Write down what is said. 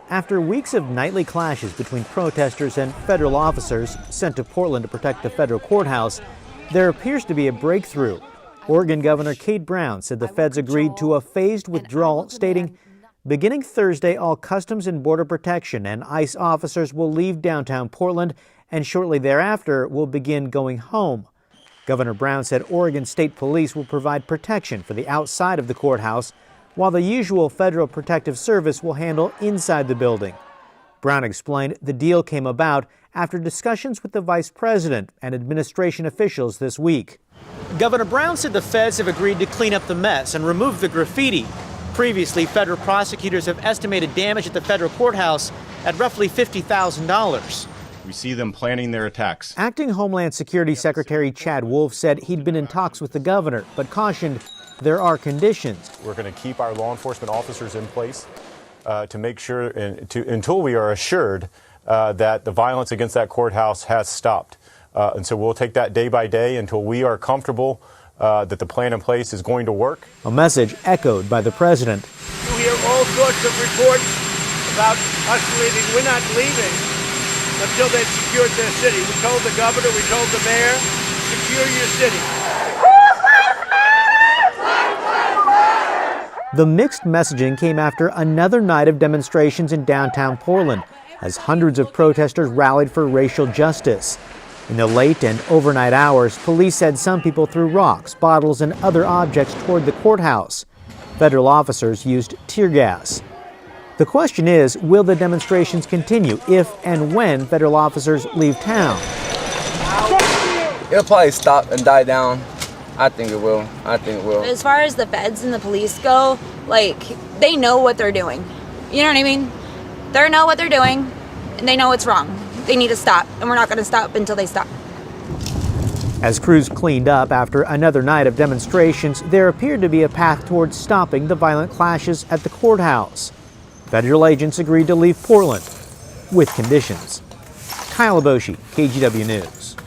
After weeks of nightly clashes between protesters and federal officers sent to Portland to protect the federal courthouse, there appears to be a breakthrough. Oregon Governor Kate Brown said the feds agreed to a phased withdrawal, stating, beginning Thursday, all Customs and Border Protection and ICE officers will leave downtown Portland and shortly thereafter will begin going home. Governor Brown said Oregon State Police will provide protection for the outside of the courthouse, while the usual Federal Protective Service will handle inside the building. Brown explained the deal came about after discussions with the vice president and administration officials this week. Governor Brown said the feds have agreed to clean up the mess and remove the graffiti. Previously, federal prosecutors have estimated damage at the federal courthouse at roughly $50,000. We see them planning their attacks. Acting Homeland Security Secretary Chad Wolf said he'd been in talks with the governor, but cautioned there are conditions. We're going to keep our law enforcement officers in place to make sure, until we are assured that the violence against that courthouse has stopped. And so we'll take that day by day until we are comfortable that the plan in place is going to work. A message echoed by the president. You hear all sorts of reports about us leaving. We're not leaving until they've secured their city. We told the governor, we told the mayor, secure your city. The mixed messaging came after another night of demonstrations in downtown Portland, as hundreds of protesters rallied for racial justice. In the late and overnight hours, police said some people threw rocks, bottles, and other objects toward the courthouse. Federal officers used tear gas. The question is, will the demonstrations continue if and when federal officers leave town? It'll probably stop and die down. I think it will. As far as the feds and the police go, they know what they're doing. You know what I mean? They know what they're doing, and they know it's wrong. They need to stop, and we're not going to stop until they stop. As crews cleaned up after another night of demonstrations, there appeared to be a path towards stopping the violent clashes at the courthouse. Federal agents agreed to leave Portland with conditions. Iboshi, KGW News.